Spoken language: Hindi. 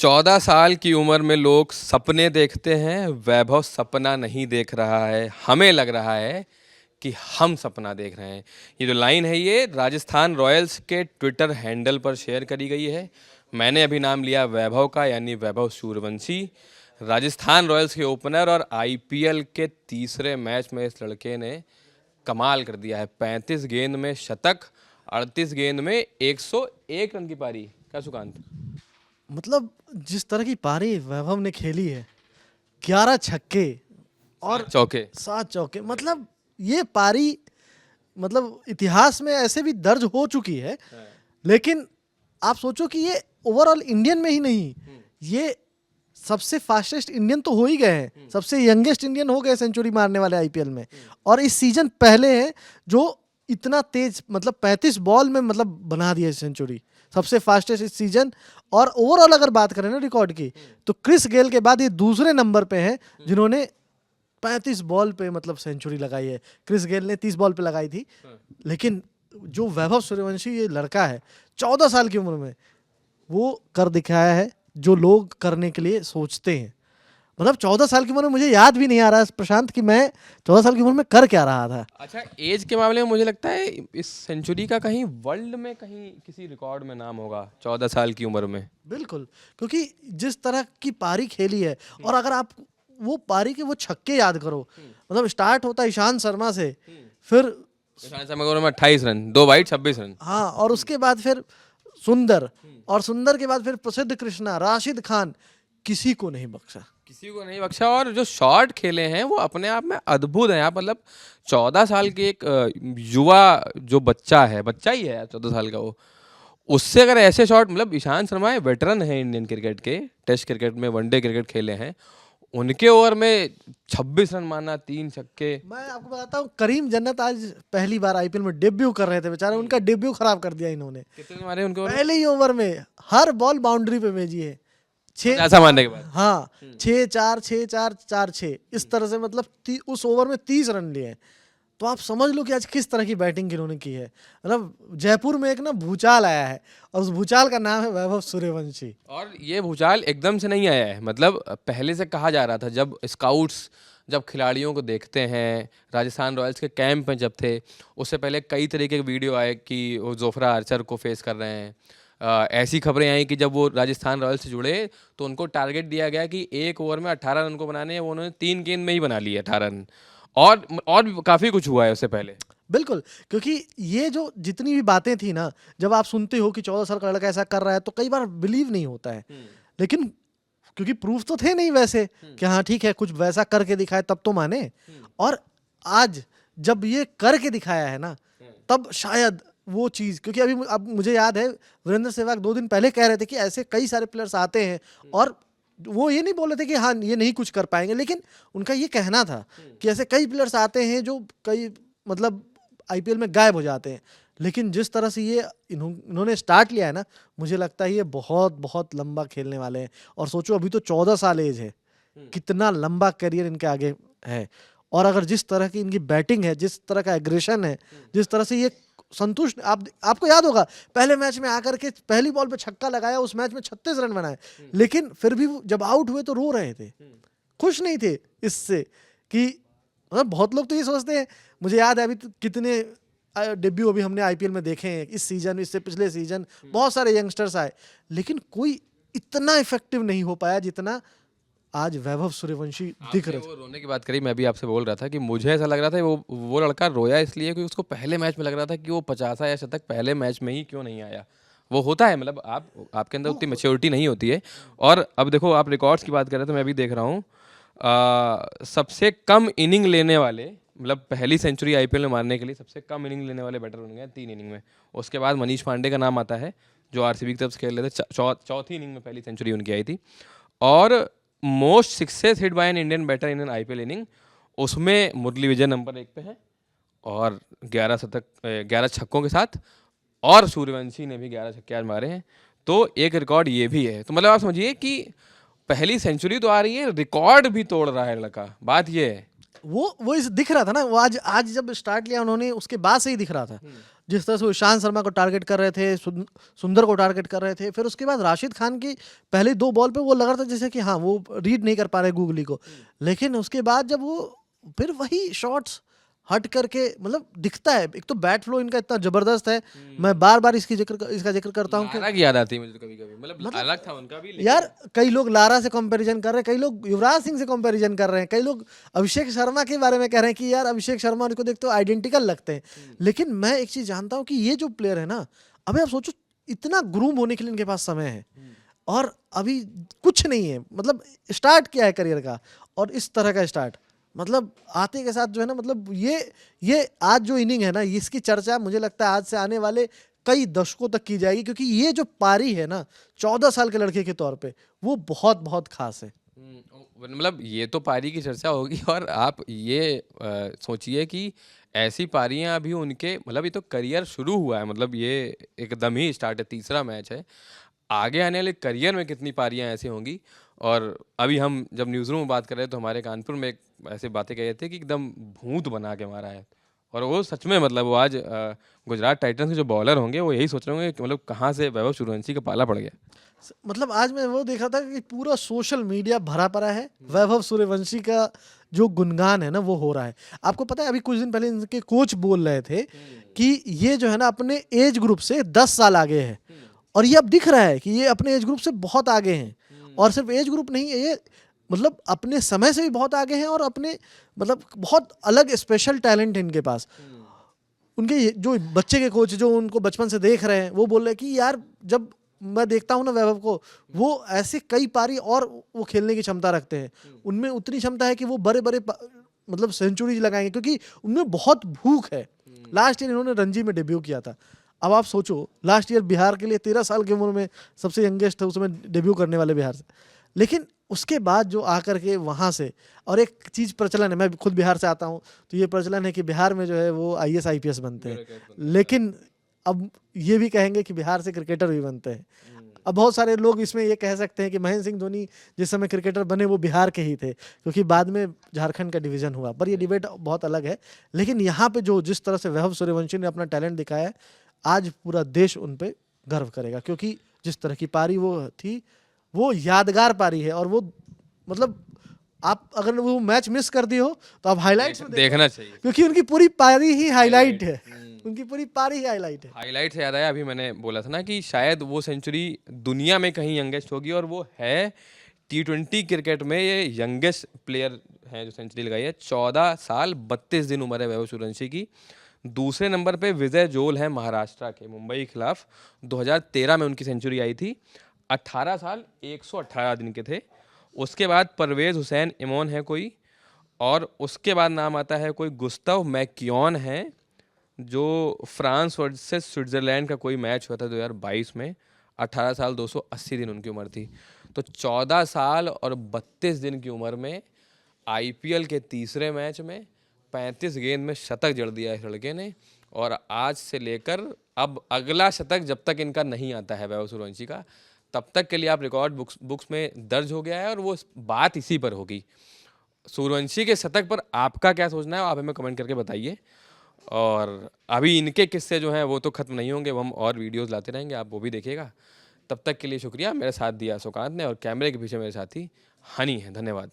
14 साल की उम्र में लोग सपने देखते हैं, वैभव सपना नहीं देख रहा है। हमें लग रहा है कि हम सपना देख रहे हैं। ये जो लाइन है ये राजस्थान रॉयल्स के ट्विटर हैंडल पर शेयर करी गई है। मैंने अभी नाम लिया वैभव का, यानी वैभव सूर्यवंशी। राजस्थान रॉयल्स के ओपनर और आईपीएल के तीसरे मैच में इस लड़के ने कमाल कर दिया है। 35 गेंद में शतक, 38 गेंद में 101 रन की पारी। क्या सुकांत? मतलब जिस तरह की पारी वैभव ने खेली है, 11 छक्के और चौके। 7 चौके, मतलब ये पारी मतलब इतिहास में ऐसे भी दर्ज हो चुकी है। लेकिन आप सोचो कि ये ओवरऑल इंडियन में ही नहीं, ये सबसे फास्टेस्ट इंडियन तो हो ही गए हैं, सबसे यंगेस्ट इंडियन हो गए सेंचुरी मारने वाले आईपीएल में। और इस सीजन पहले हैं जो इतना तेज, मतलब 35 बॉल में मतलब बना दिया सेंचुरी, सबसे फास्टेस्ट इस सीजन। और ओवरऑल अगर बात करें ना रिकॉर्ड की, तो क्रिस गेल के बाद ये दूसरे नंबर पे हैं जिन्होंने 35 बॉल पे मतलब सेंचुरी लगाई है। क्रिस गेल ने 30 बॉल पे लगाई थी, लेकिन जो वैभव सूर्यवंशी ये लड़का है 14 साल की उम्र में, वो कर दिखाया है जो लोग करने के लिए सोचते हैं। मतलब 14 साल की उम्र में मुझे याद भी नहीं आ रहा है प्रशांत कि मैं 14 साल की उम्र में कर क्या रहा था। अच्छा, एज के मामले में मुझे लगता है इस सेंचुरी का कहीं वर्ल्ड में कहीं किसी रिकॉर्ड में नाम होगा 14 साल की उम्र में। बिल्कुल, क्योंकि जिस तरह की पारी खेली है, और अगर आप वो पारी के वो छक्के याद करो, मतलब स्टार्ट होता है ईशांत शर्मा से, फिर ईशांत शर्मा की उम्र में 28 रन, 2 वाइड 26 रन। हाँ, और उसके बाद फिर सुंदर, और सुंदर के बाद फिर प्रसिद्ध कृष्णा, राशिद खान, किसी को नहीं बख्शा। किसी को नहीं बख्शा। और जो शॉट खेले हैं वो अपने आप में अद्भुत हैं। आप मतलब 14 साल के एक युवा जो बच्चा है, बच्चा ही है 14 साल का, वो उससे अगर ऐसे शॉट, मतलब ईशांत शर्मा वेटरन है इंडियन क्रिकेट के, टेस्ट क्रिकेट में, वनडे क्रिकेट खेले हैं, उनके ओवर में 26 रन मारना, 3 छक्के। मैं आपको बताता हूँ, करीम जन्नत आज पहली बार आईपीएल में डेब्यू कर रहे थे बेचारे, उनका डेब्यू खराब कर दिया इन्होंने। कितने मारे उनके ओवर? पहले ही ओवर में हर बॉल बाउंड्री पे भेजी है। ऐसा मारने के बाद हाँ, 6-4 6-4 4-6 इस तरह से, मतलब उस ओवर में 30 रन लिए हैं। तो आप समझ लो कि आज किस तरह की बैटिंग इन्होंने की है। मतलब जयपुर में एक ना भूचाल आया है, और उस भूचाल का नाम है वैभव सूर्यवंशी। और ये भूचाल एकदम से नहीं आया है, मतलब पहले से कहा जा रहा था। जब स्काउट्स जब खिलाड़ियों को देखते हैं, राजस्थान रॉयल्स के कैंप में जब थे, उससे पहले कई तरीके के वीडियो आए कि वो जोफ्रा आर्चर को फेस कर रहे हैं। ऐसी खबरें आई कि जब वो राजस्थान रॉयल्स से जुड़े तो उनको टारगेट दिया गया कि एक ओवर में 18 रन को बनाने हैं, वो उन्होंने 3 गेंद में ही बना लिए 18 रन। और काफ़ी कुछ हुआ है उससे पहले। बिल्कुल, क्योंकि ये जो जितनी भी बातें थी ना, जब आप सुनते हो कि 14 साल का लड़का ऐसा कर रहा है, तो कई बार बिलीव नहीं होता है। लेकिन क्योंकि प्रूफ तो थे नहीं वैसे कि हाँ ठीक है, कुछ वैसा करके दिखाए तब तो माने। और आज जब ये करके दिखाया है ना, तब शायद वो चीज़, क्योंकि अभी अब मुझे याद है वीरेंद्र सहवाग 2 दिन पहले कह रहे थे कि ऐसे कई सारे प्लेयर्स आते हैं, और वो ये नहीं बोल रहे थे कि हाँ ये नहीं कुछ कर पाएंगे, लेकिन उनका ये कहना था कि ऐसे कई प्लेयर्स आते हैं जो कई मतलब आईपीएल में गायब हो जाते हैं। लेकिन जिस तरह से ये इन्होंने स्टार्ट लिया है ना, मुझे लगता है ये बहुत बहुत लंबा खेलने वाले हैं। और सोचो अभी तो 14 साल एज है, कितना लंबा करियर इनके आगे है। और अगर जिस तरह की इनकी बैटिंग है, जिस तरह का एग्रेशन है, जिस तरह से ये संतुष्ट, आपको याद होगा पहले मैच में आकर के पहली बॉल पे छक्का लगाया, उस मैच में 36 रन बनाए, लेकिन फिर भी जब आउट हुए तो रो रहे थे, खुश नहीं थे इससे। कि मतलब बहुत लोग तो ये सोचते हैं, मुझे याद है अभी कितने डेब्यू अभी हमने आईपीएल में देखे हैं इस सीजन, इससे पिछले सीजन बहुत सारे यंगस्टर्स आए, लेकिन कोई इतना इफेक्टिव नहीं हो पाया जितना आज वैभव सूर्यवंशी दिख रहा वो रोने की बात करी, मैं भी आपसे बोल रहा था कि मुझे ऐसा लग रहा था वो लड़का रोया इसलिए कि उसको पहले मैच में लग रहा था कि वो 50 या शतक पहले मैच में ही क्यों नहीं आया। वो होता है, मतलब आपके अंदर उतनी मैच्योरिटी नहीं होती है। और अब देखो, आप रिकॉर्ड्स की बात कर रहे हैं तो मैं भी देख रहा हूँ, सबसे कम इनिंग लेने वाले, मतलब पहली सेंचुरी आईपीएल में मारने के लिए सबसे कम इनिंग लेने वाले बैटर बन गए 3 इनिंग में। उसके बाद मनीष पांडे का नाम आता है जो आरसीबी की तरफ से खेल रहे थे, चौथी इनिंग में पहली सेंचुरी उनकी आई थी। और most sixes hit by an Indian batter in an IPL inning, उसमें मुरली विजय नंबर 1 पे है, और 11 छक्कों के साथ, और सूर्यवंशी ने भी 11 छक्के आज मारे हैं। तो एक रिकॉर्ड ये भी है। तो मतलब आप समझिए कि पहली सेंचुरी तो आ रही है, रिकॉर्ड भी तोड़ रहा है लड़का। बात ये है, वो इस दिख रहा था ना, वो आज आज जब स्टार्ट लिया उन्होंने, उसके बाद से ही दिख रहा था। जिस तरह से वो ईशांत शर्मा को टारगेट कर रहे थे, सुंदर को टारगेट कर रहे थे, फिर उसके बाद राशिद खान की पहली 2 बॉल पे वो लग रहा था जैसे कि हाँ, वो रीड नहीं कर पा रहे गूगली को। लेकिन उसके बाद जब वो फिर वही शॉट्स हट करके मतलब दिखता है, एक तो बैट फ्लो इनका इतना ज़बरदस्त है, मैं बार-बार इसका ज़िक्र करता हूँ कि लारा की याद आती है मुझे तो कभी-कभी, मतलब मतलब अलग था उनका भी, लेकिन यार कई लोग लारा से कंपैरिजन कर रहे हैं, कई लोग युवराज सिंह से कंपैरिजन कर रहे हैं, कई लोग अभिषेक शर्मा के बारे में कह रहे हैं कि यार अभिषेक शर्मा उनको देखते हो आइडेंटिकल लगते हैं। लेकिन मैं एक चीज़ जानता हूँ कि ये जो प्लेयर है ना, अभी आप सोचो इतना ग्रूम होने के लिए इनके पास समय है और अभी कुछ नहीं है, मतलब स्टार्ट किया है करियर का और इस तरह का स्टार्ट मतलब आते के साथ जो है ना, मतलब ये आज जो इनिंग है ना, इसकी चर्चा मुझे लगता है आज से आने वाले कई दशकों तक की जाएगी, क्योंकि ये जो पारी है ना 14 साल के लड़के के तौर पे वो बहुत बहुत खास है। मतलब ये तो पारी की चर्चा होगी, और आप ये सोचिए कि ऐसी पारियां अभी उनके, मतलब ये तो करियर शुरू हुआ है, मतलब ये एकदम ही स्टार्ट है, तीसरा मैच है। आगे आने वाले करियर में कितनी पारियां ऐसी होंगी। और अभी हम जब न्यूज़ रूम में बात कर रहे थे तो हमारे कानपुर में एक ऐसे बातें कह रहे थे कि एकदम भूत बना के मारा है। और वो सच में, मतलब वो आज गुजरात टाइटंस के जो बॉलर होंगे वो यही सोच रहे होंगे कि मतलब कहाँ से वैभव सूर्यवंशी का पाला पड़ गया। मतलब आज मैं वो देखा था कि पूरा सोशल मीडिया भरा पड़ा है, वैभव सूर्यवंशी का जो गुणगान है ना वो हो रहा है। आपको पता है अभी कुछ दिन पहले इनके कोच बोल रहे थे कि ये जो है ना अपने एज ग्रुप से 10 साल आगे है, और ये अब दिख रहा है कि ये अपने एज ग्रुप से बहुत आगे हैं। और सिर्फ एज ग्रुप नहीं है ये, मतलब अपने समय से भी बहुत आगे हैं और अपने मतलब बहुत अलग स्पेशल टैलेंट है इनके पास। उनके जो बच्चे के कोच जो उनको बचपन से देख रहे हैं वो बोल रहे हैं कि यार जब मैं देखता हूँ ना वैभव को, वो ऐसे कई पारी और वो खेलने की क्षमता रखते हैं, उनमें उतनी क्षमता है कि वो बड़े बड़े मतलब सेंचुरीज लगाएंगे, क्योंकि उनमें बहुत भूख है। लास्ट ईयर इन्होंने रणजी में डेब्यू किया था। अब आप सोचो लास्ट ईयर बिहार के लिए 13 साल की उम्र में सबसे यंगेस्ट थे उसमें डेब्यू करने वाले बिहार से। लेकिन उसके बाद जो आकर के वहाँ से, और एक चीज़ प्रचलन है, मैं खुद बिहार से आता हूँ तो ये प्रचलन है कि बिहार में जो है वो IAS IPS बनते हैं, लेकिन अब ये भी कहेंगे कि बिहार से क्रिकेटर भी बनते हैं। अब बहुत सारे लोग इसमें ये कह सकते हैं कि महेंद्र सिंह धोनी जिस समय क्रिकेटर बने वो बिहार के ही थे, क्योंकि बाद में झारखंड का डिवीज़न हुआ, पर ये डिबेट बहुत अलग है। लेकिन यहाँ पे जो जिस तरह से वैभव सूर्यवंशी ने अपना टैलेंट दिखाया है, आज पूरा देश उन पे गर्व करेगा, क्योंकि जिस तरह की पारी वो थी वो यादगार पारी है। और वो मतलब आप अगर वो मैच मिस कर दिए हो तो आप हाइलाइट्स में देखना चाहिए, क्योंकि उनकी पूरी पारी ही हाईलाइट है। उनकी पूरी पारी ही हाईलाइट है। हाईलाइट से याद आया, अभी मैंने बोला था ना कि शायद वो सेंचुरी दुनिया में कहीं यंगेस्ट होगी, और वो है T20 क्रिकेट में ये यंगेस्ट प्लेयर हैं जो सेंचुरी लगाई है। 14 साल 32 दिन उम्र है वैभव सूर्यवंशी की। दूसरे नंबर पे विजय जोल है महाराष्ट्र के, मुंबई के खिलाफ 2013 में उनकी सेंचुरी आई थी। 18 साल 118 दिन के थे। उसके बाद परवेज हुसैन इमोन है कोई, और उसके बाद नाम आता है कोई गुस्ताव मैक्योन है, जो फ्रांस वर्सेस स्विट्ज़रलैंड का कोई मैच हुआ था 2022 में। 18 साल 280 दिन उनकी उम्र थी। तो 14 साल और 32 दिन की उम्र में IPL के तीसरे मैच में 35 गेंद में शतक जड़ दिया इस लड़के ने। और आज से लेकर अब अगला शतक जब तक इनका नहीं आता है वैभव सूर्यवंशी का, तब तक के लिए आप रिकॉर्ड बुक्स में दर्ज हो गया है, और वो बात इसी पर होगी। सूर्यवंशी के शतक पर आपका क्या सोचना है आप हमें कमेंट करके बताइए। और अभी इनके किस्से जो हैं वो तो ख़त्म नहीं होंगे, वो हम और वीडियोस लाते रहेंगे, आप वो भी देखिएगा। तब तक के लिए शुक्रिया। मेरे साथ दिया सुकांत ने, और कैमरे के पीछे मेरे साथी हनी है। धन्यवाद।